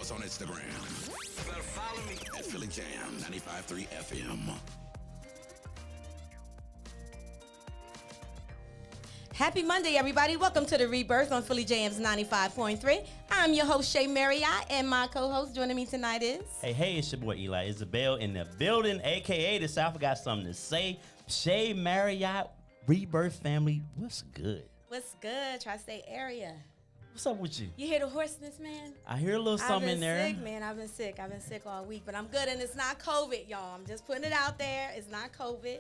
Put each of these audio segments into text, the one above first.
us on Instagram. You better follow me at Philly Jam 95.3 FM. Happy Monday, everybody. Welcome to the Rebirth on Philly Jamz 95.3. I'm your host, Shay Marriott, and my co-host joining me tonight is... Hey, it's your boy Eli Isabel in the building, a.k.a. the South. I got something to say. Shay Marriott, Rebirth family, what's good? What's good, tri-state area? What's up with you? You hear the hoarseness, man? I hear a little something in there. I've been sick, man. I've been sick all week, but I'm good, and it's not COVID, y'all. I'm just putting it out there. It's not COVID.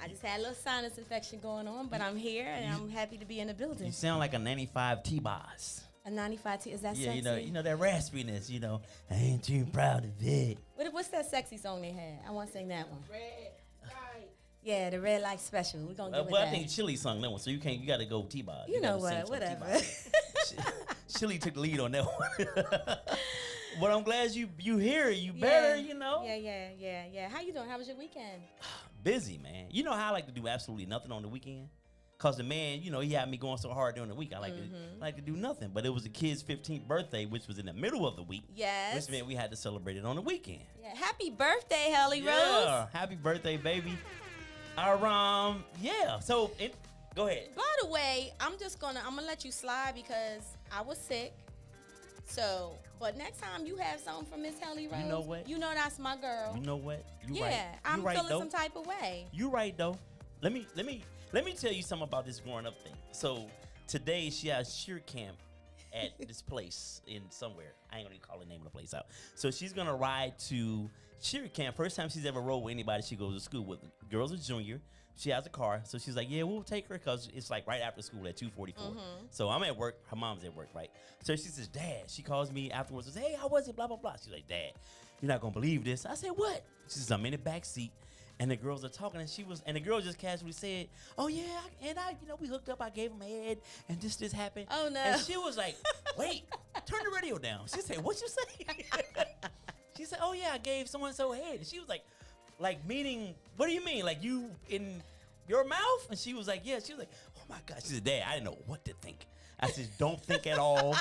I just had a little sinus infection going on, but I'm here, and I'm happy to be in the building. You sound like a 95 T-Boss. A 95 T, is that yeah, sexy? you know that raspiness, I ain't too proud of it. What's that sexy song they had? I want to sing that one. Red Light. Yeah, the Red Light Special. We're going to give it that. I think Chili sung that one, so you got to go T-Boss. You know what, whatever. Chili took the lead on that one. But I'm glad you here. You better, Yeah. How you doing? How was your weekend? Busy, man. You know how I like to do absolutely nothing on the weekend? Cause the man, he had me going so hard during the week. I like to do nothing. But it was the kid's 15th birthday, which was in the middle of the week. Yes. Which meant we had to celebrate it on the weekend. Yeah. Happy birthday, Helly Rose. Yeah. Happy birthday, baby. So go ahead. By the way, I'm gonna let you slide because I was sick. So, but next time you have something from Miss Helly Rose, you know what? You know that's my girl. You know what? You right. Yeah, I'm right, feeling though. some type of way. You right though. Let me tell you something about this growing up thing. So today she has cheer camp at this place in somewhere. I ain't gonna even call the name of the place out. So she's gonna ride to cheer camp. First time she's ever rode with anybody she goes to school with. The girl's a junior. She has a car. So she's like, yeah, we'll take her because it's like right after school at 2:44. So I'm at work. Her mom's at work, right? So she says, Dad. She calls me afterwards and says, hey, how was it? Blah, blah, blah. She's like, Dad, you're not gonna believe this. I said, what? She says, I'm in the back seat. And the girls are talking, and the girl just casually said, "Oh yeah, we hooked up. I gave him head, and this happened." Oh no! And she was like, "Wait, turn the radio down." She said, "What you say?" She said, "Oh yeah, I gave so and so head." And she was like meaning, what do you mean? Like you in your mouth? And she was like, "Yeah." She was like, "Oh my God." She said, "Dad, I didn't know what to think." I said, "Don't think at all.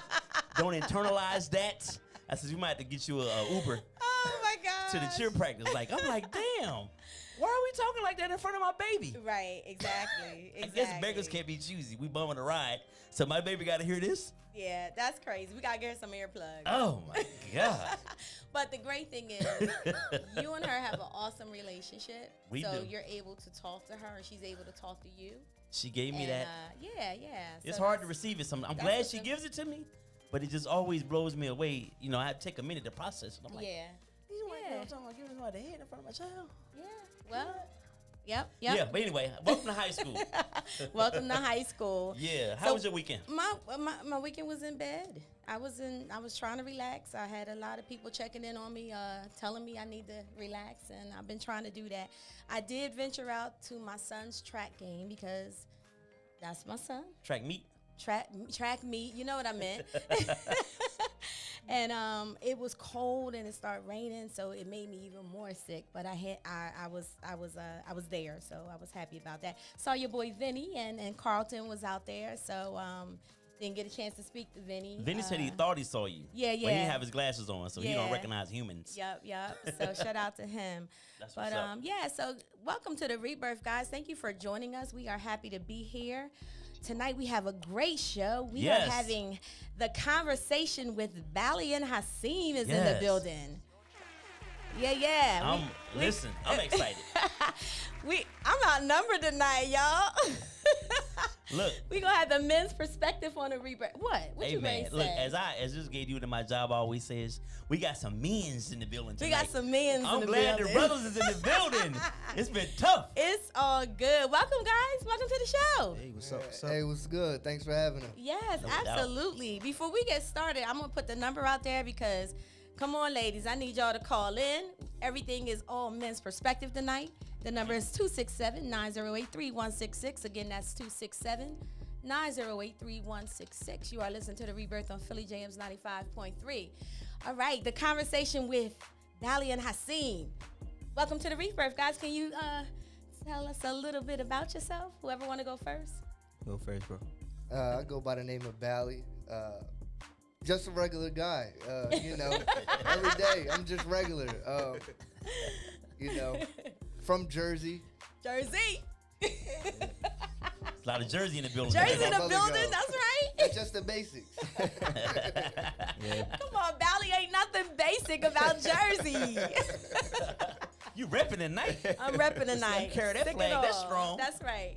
Don't internalize that." I said, "We might have to get you a Uber." Oh my God! To the cheer practice. I'm like, damn. Why are we talking like that in front of my baby? Right, exactly. I guess beggars can't be choosy. We bumming a ride. So my baby got to hear this? Yeah, that's crazy. We got to get her some earplugs. Oh, my God. But the great thing is, you and her have an awesome relationship. We do. You're able to talk to her, and she's able to talk to you. She gave me that. Yeah. It's hard to receive it. I'm glad she gives it to me, but it just always blows me away. I have to take a minute to process it. I'm like, you know what? I'm talking about giving her the head in front of my child. Yeah. Well, yep. Yeah, but anyway, welcome to high school. Welcome to high school. Yeah. How was your weekend? My weekend was in bed. I was trying to relax. I had a lot of people checking in on me, telling me I need to relax, and I've been trying to do that. I did venture out to my son's track game because that's my son. Track meet? Track meet. You know what I meant. And it was cold and it started raining, so it made me even more sick. But I was there, so I was happy about that. Saw your boy Vinny and Carlton was out there, so didn't get a chance to speak to Vinny. Vinny said he thought he saw you. Yeah. But he didn't have his glasses on, so he don't recognize humans. Yep. So shout out to him. That's what's up. So welcome to the Rebirth, guys. Thank you for joining us. We are happy to be here. Tonight we have a great show. We are having the conversation with Bally and Hassim is in the building. Yeah. Listen, I'm excited. I'm outnumbered tonight, y'all. Look, we gonna have the men's perspective on the Rebirth. What hey you man, ready to look, say? as this gave you to my job always says, we got some men's in the building tonight. We got some men's in the building. I'm glad the brothers is in the building. It's been tough. It's all good. Welcome, guys. Welcome to the show. Hey, what's up? Hey, what's good? Thanks for having us. Yes, absolutely. Before we get started, I'm gonna put the number out there because, come on, ladies, I need y'all to call in. Everything is all men's perspective tonight. The number is 267-908-3166. Again, that's 267-908-3166. You are listening to the Rebirth on Philly Jamz 95.3. All right, the conversation with Bally and Hassim. Welcome to the Rebirth, guys. Can you tell us a little bit about yourself? Whoever want to go first? Go first, bro. I go by the name of Bally. Just a regular guy. Every day I'm just regular. From Jersey. Jersey. A lot of Jersey in the building. Jersey in the building, that's right. That's just the basics. Come on, Valley, ain't nothing basic about Jersey. You repping tonight. I'm repping tonight. Carry that flag, that's strong. That's right.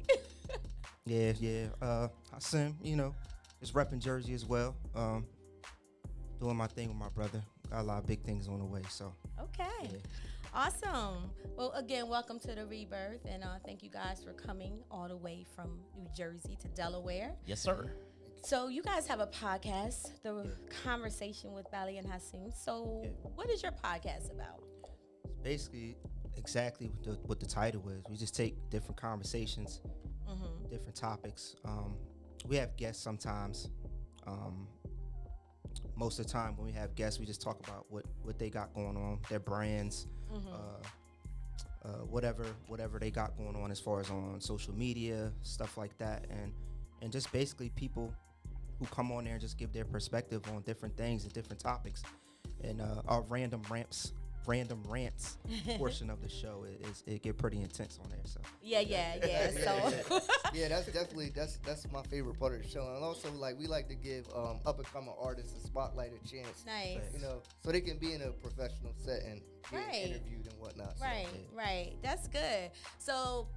Hassan, is repping Jersey as well. Doing my thing with my brother. Got a lot of big things on the way, so. Okay. Yeah. Awesome. Well, again, welcome to the Rebirth, and thank you guys for coming all the way from New Jersey to Delaware. Yes, sir. So you guys have a podcast, The Conversation with Bali and Hassan. So what is your podcast about? Basically, exactly what the title is. We just take different conversations, different topics. We have guests sometimes. Most of the time when we have guests, we just talk about what they got going on, their brands, whatever they got going on as far as on social media, stuff like that, and just basically people who come on there and just give their perspective on different things and different topics. And our random rants portion of the show it get pretty intense on there. So yeah. So that's my favorite part of the show. And also, like, we like to give up and coming artists a spotlight, a chance. Nice. So they can be in a professional setting, get Right. interviewed and whatnot. Right, right. That's good. So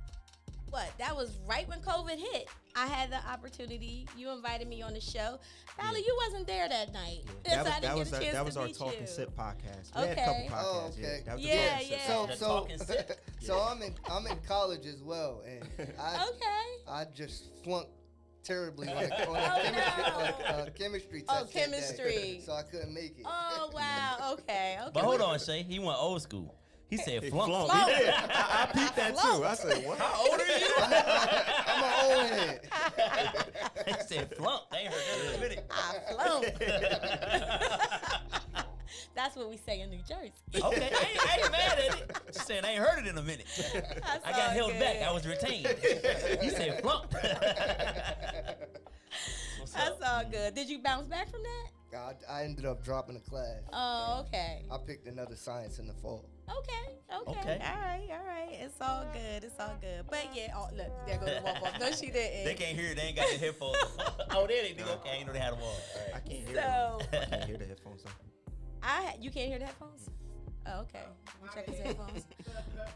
that was right when COVID hit. I had the opportunity. You invited me on the show. Valley, you wasn't there that night. Yeah. So I didn't get a chance that was to our meet Talk you. and Sip podcast. We Okay. had a couple podcasts. Oh, okay. That was the Yeah, Talk and Sip. yeah. The So Talk and Sip. so I'm in college as well, and I just flunked terribly on a chemistry test. Oh, that chemistry. day, so I couldn't make it. Oh, wow. Okay. But hold on, Shay. He went old school. He said flunk. Flunk. He did. I peeped that too. I said, what? How old are you? I'm an old head. He said flunk. They ain't heard that in a minute. I flunked. That's what we say in New Jersey. Okay, I ain't mad at it. Just saying I ain't heard it in a minute. I got held back. I was retained. He said flunk. That's all good. Did you bounce back from that? I ended up dropping a class. Oh, okay. I picked another science in the fall. Okay. Okay. All right. It's all good. But look, there goes the walk off. No, she didn't. They can't hear it. They ain't got the headphones. Oh, there they do. Okay, I ain't know they had a wall. I can't hear So- them. I can't hear the headphones. You can't hear the headphones? Oh, okay. Let me check his headphones.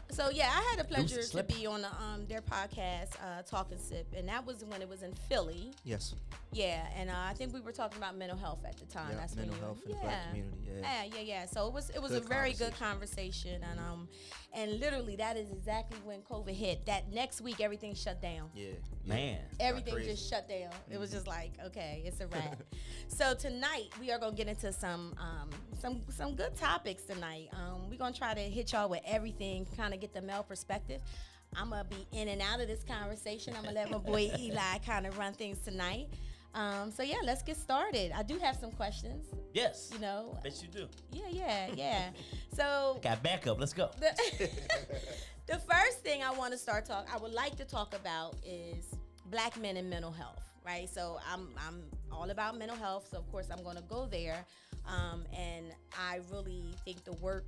So yeah, I had the pleasure to be on their podcast, Talk and Sip, and that was when it was in Philly. Yes. Yeah, and I think we were talking about mental health at the time. Yeah, That's mental when health in the black community. Yeah. So it was Good a very good conversation, and literally that is exactly when COVID hit. That next week everything shut down. Yeah. Man. Everything crazy. just shut down. It was just like, okay, it's a wrap. So tonight we are gonna get into some good topics tonight. We're gonna try to hit y'all with everything, kind of get the male perspective. I'm gonna be in and out of this conversation. I'm gonna let my boy Eli kind of run things tonight. So yeah, let's get started. I do have some questions. Yes. You know. Bet you do. Yeah. So Got backup. Let's go. the first thing I would like to talk about is black men and mental health, right? So I'm all about mental health, so of course I'm gonna go there. And I really think the work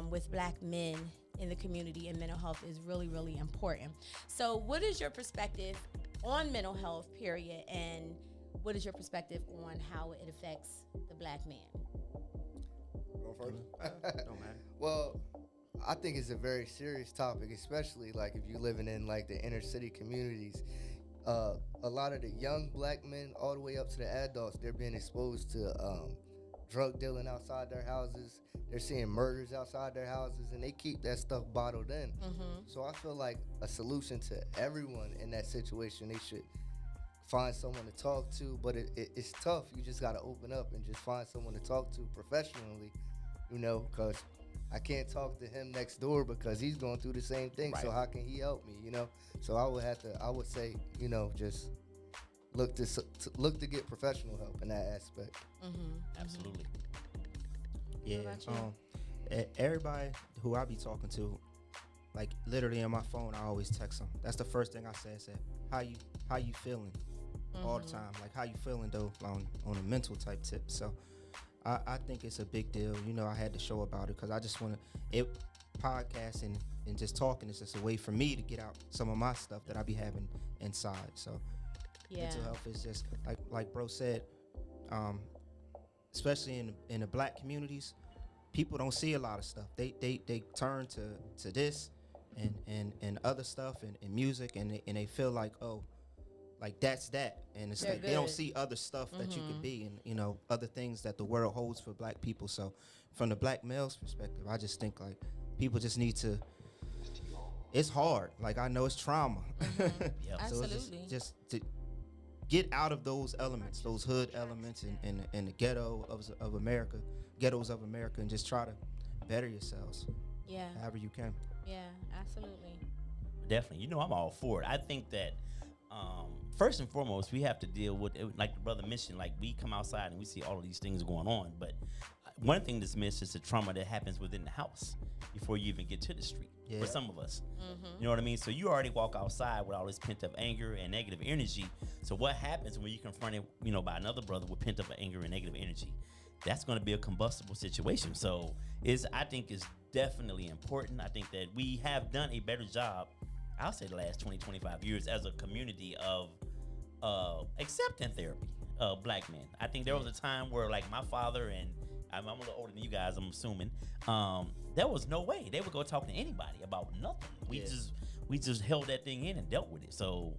with black men in the community and mental health is really, really important. So what is your perspective on mental health, period, and what is your perspective on how it affects the black man? Go first. Don't matter. Well, I think it's a very serious topic, especially like if you're living in like the inner city communities. A lot of the young black men, all the way up to the adults, they're being exposed to drug dealing outside their houses. They're seeing murders outside their houses, and they keep that stuff bottled in. So I feel like a solution to everyone in that situation, they should find someone to talk to. But it's tough. You just got to open up and just find someone to talk to professionally, because I can't talk to him next door because he's going through the same thing. Right. So how can he help me, So I would say, just look to get professional help in that aspect. Absolutely. Yeah. Everybody who I be talking to, like literally on my phone, I always text them. That's the first thing I say. I said, how you feeling? all the time. Like, how you feeling though on a mental type tip. So I think it's a big deal. You know, I had to show about it because I just want to podcasting and just talking is just a way for me to get out some of my stuff that I be having inside. So mental health is just like bro said, especially in the black communities, people don't see a lot of stuff. They turn to this and other stuff and music and they feel like, oh, like that's that, and it's like they don't see other stuff that you could be, and you know, other things that the world holds for black people. So from the black male's perspective, I just think like people just need to, it's hard, like I know it's trauma. So Absolutely. it's just to get out of those elements, those hood elements and the ghettos of America, and just try to better yourselves however you can. Yeah, absolutely. Definitely. You know, I'm all for it. I think that first and foremost, we have to deal with it, like the brother mentioned, like we come outside and we see all of these things going on. But one thing that's missed is the trauma that happens within the house before you even get to the street for some of us. You know what I mean? So you already walk outside with all this pent up anger and negative energy. So what happens when you're confronted, you know, by another brother with pent up anger and negative energy? That's going to be a combustible situation. So I think it's definitely important. I think that we have done a better job, I'll say the last 20, 25 years as a community of accepting therapy, black men. I think there was a time where like my father and I'm a little older than you guys, I'm assuming, there was no way they would go talk to anybody about nothing. We just held that thing in and dealt with it. So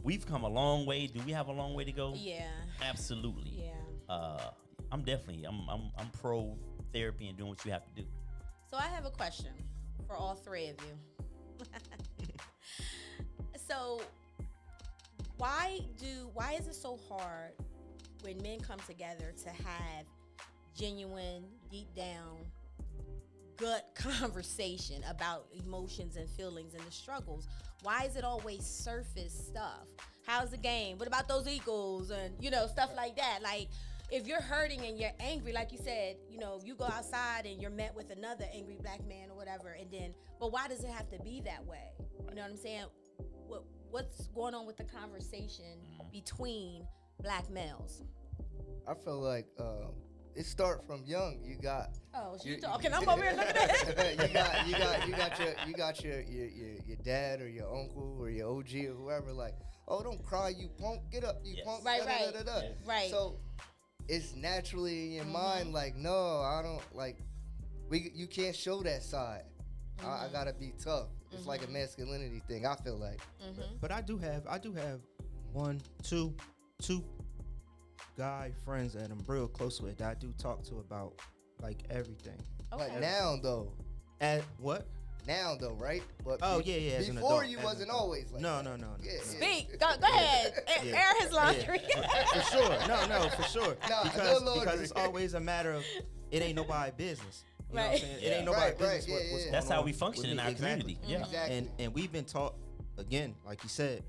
we've come a long way. Do we have a long way to go? Yeah. Absolutely. Yeah. I'm definitely I'm pro therapy and doing what you have to do. So I have a question for all three of you. So why is it so hard when men come together to have genuine, deep down, gut conversation about emotions and feelings and the struggles? Why is it always surface stuff? How's the game? What about those Eagles? And, you know, stuff like that. Like, if you're hurting and you're angry, like you said, you know, if you go outside and you're met with another angry black man or whatever, and then, but why does it have to be that way? You know what I'm saying? What's going on with the conversation between black males? I feel like it start from young. You got. Oh, so you talking? I'm over here looking at it. you got your dad or your uncle or your OG or whoever. Like, oh, don't cry, you punk. Get up, you punk. Right. Right. So it's naturally in your mind. Like, no, I don't like. You can't show that side. I gotta be tough. It's like a masculinity thing, I feel like. But I do have two guy friends that I'm real close with that I do talk to about like everything. Okay. But now though. At what? Now though, right? But yeah. Before you wasn't always like no. Yeah. Speak. Go ahead. Air his laundry. For sure. No, for sure. No, because it's always a matter of it ain't nobody's business. You know what I'm saying? It ain't nobody's business what's going That's on how we function in our community. Yeah. Exactly. And we've been taught, again, like you said,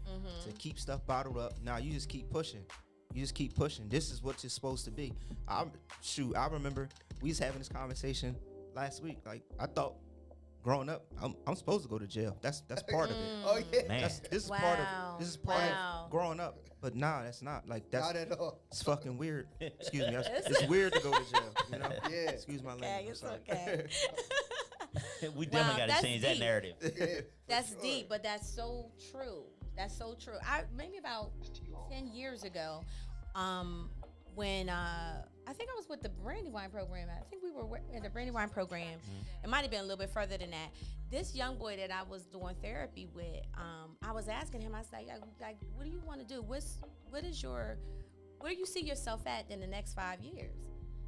to keep stuff bottled up. Now you just keep pushing. This is what you're supposed to be. I remember we was having this conversation last week. Like, I thought growing up, I'm supposed to go to jail. That's part of it. Oh yeah. Man. This is part of growing up. But nah, that's not. Like, that's Not at all. It's fucking weird. Excuse me. It's weird to go to jail. You know? Yeah. Excuse my Okay, language. it's I'm sorry. okay. We definitely got that's to change that deep. narrative. Yeah, That's sure. deep, but that's so true. Maybe about 10 years ago, when I think I was with the Brandywine program. I think we were in the Brandywine program. It might have been a little bit further than that. This young boy that I was doing therapy with, I was asking him, I was like, what do you want to do? Where do you see yourself at in the next 5 years?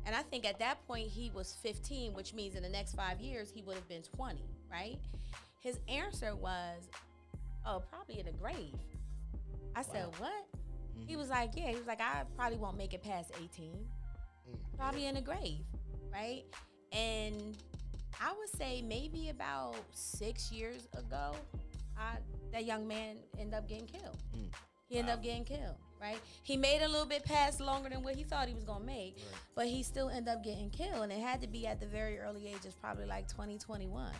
And I think at that point he was 15, which means in the next 5 years he would have been 20, right? His answer was, oh, probably in a grave. I said, what? He was like, yeah. He was like, I probably won't make it past 18. Probably in a grave, right? And I would say maybe about 6 years ago, that young man ended up getting killed. He ended up getting killed, right? He made a little bit past longer than what he thought he was going to make, but he still ended up getting killed. And it had to be at the very early age of probably like 20, 21.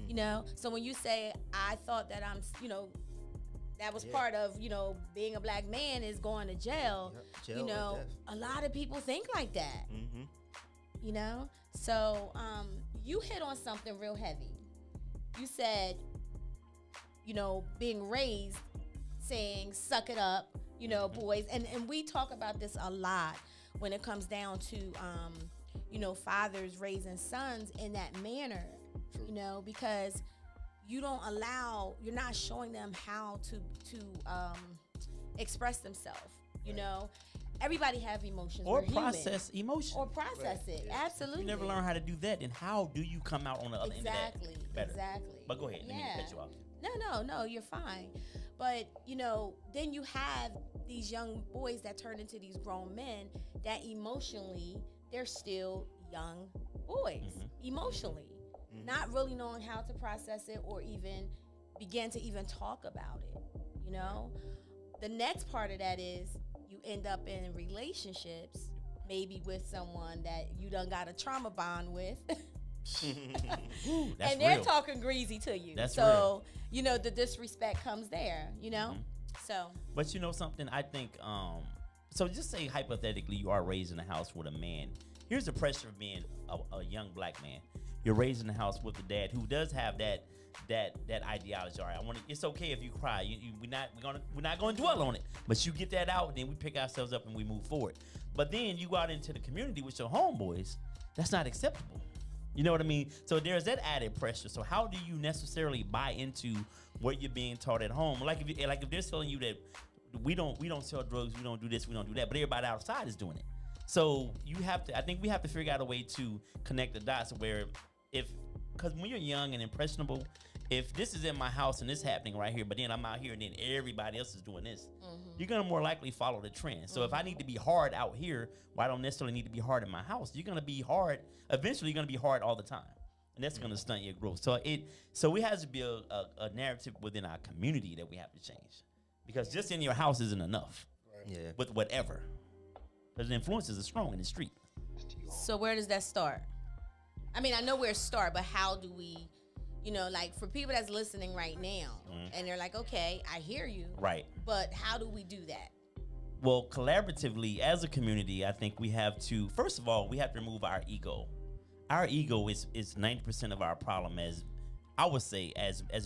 You know? So when you say, I thought that That was part of, being a black man is going to jail. Yep, jail or death. A lot of people think like that. Mm-hmm. So you hit on something real heavy. You said, being raised saying, suck it up, boys. And we talk about this a lot when it comes down to, fathers raising sons in that manner, because you're not showing them how to express themselves, Everybody have emotions. Or We're process human. emotion. Or process it. Yeah. Absolutely. You never learn how to do that, then how do you come out on the other end of that better? Exactly. But go ahead. Let me cut you off. No, you're fine. But, then you have these young boys that turn into these grown men that emotionally, they're still young boys. Emotionally. Not really knowing how to process it or even begin to even talk about it, The next part of that is you end up in relationships, maybe with someone that you done got a trauma bond with. Ooh, that's and they're real. talking greasy to you. That's so, the disrespect comes there, So. But something, I think, so just say hypothetically you are raised in a house with a man. Here's the pressure of being a young black man. You're raised in a house with a dad who does have that ideology. All right, it's okay if you cry. We're not going to dwell on it. But you get that out, then we pick ourselves up and we move forward. But then you go out into the community with your homeboys. That's not acceptable. You know what I mean? So there's that added pressure. So how do you necessarily buy into what you're being taught at home? Like if they're telling you that we don't sell drugs, we don't do this, we don't do that, but everybody outside is doing it. So I think we have to figure out a way to connect the dots where because when you're young and impressionable, if this is in my house and this happening right here, but then I'm out here and then everybody else is doing this, you're going to more likely follow the trend. So if I need to be hard out here, well, I don't necessarily need to be hard in my house. You're going to be hard. Eventually, you're going to be hard all the time. And that's going to stunt your growth. So we have to be a narrative within our community that we have to change. Because just in your house isn't enough. Yeah. With whatever. Because the influences are strong in the street. So where does that start? I mean, I know where it starts, but how do we, like for people that's listening right now, and they're like, okay, I hear you. Right. But how do we do that? Well, collaboratively, as a community, I think we have to, first of all, we have to remove our ego. Our ego is 90% of our problem as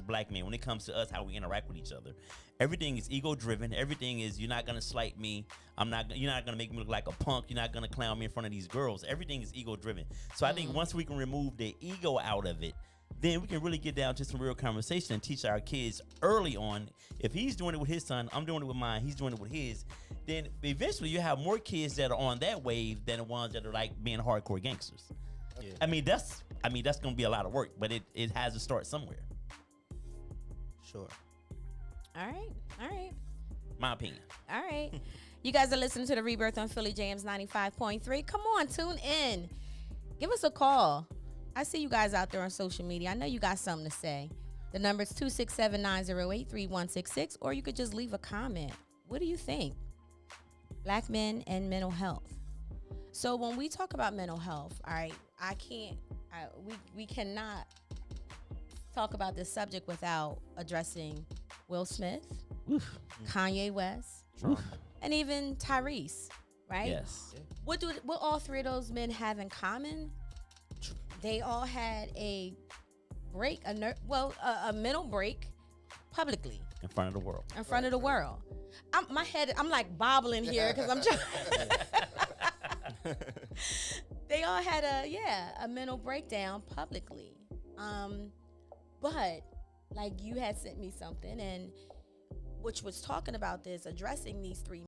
black men when it comes to us, how we interact with each other. Everything is ego driven. Everything is, you're not going to slight me. You're not going to make me look like a punk. You're not going to clown me in front of these girls. Everything is ego driven. So I think once we can remove the ego out of it, then we can really get down to some real conversation and teach our kids early on. If he's doing it with his son, I'm doing it with mine, he's doing it with his, then eventually you have more kids that are on that wave than the ones that are like being hardcore gangsters. Yeah. I mean, that's going to be a lot of work, but it has to start somewhere. Sure. All right. My opinion. All right. You guys are listening to the Rebirth on Philly Jamz 95.3. Come on, tune in. Give us a call. I see you guys out there on social media. I know you got something to say. The number is 267-908-3166, or you could just leave a comment. What do you think? Black men and mental health. So when we talk about mental health, all right, we cannot talk about this subject without addressing Will Smith, Kanye West, and even Tyrese, right? Yes. What all three of those men have in common? They all had a break, a mental break publicly. In front of the world. In front of the world. I'm like bobbling here because I'm trying. They all had a mental breakdown publicly. But like you had sent me something, and which was talking about this, addressing these three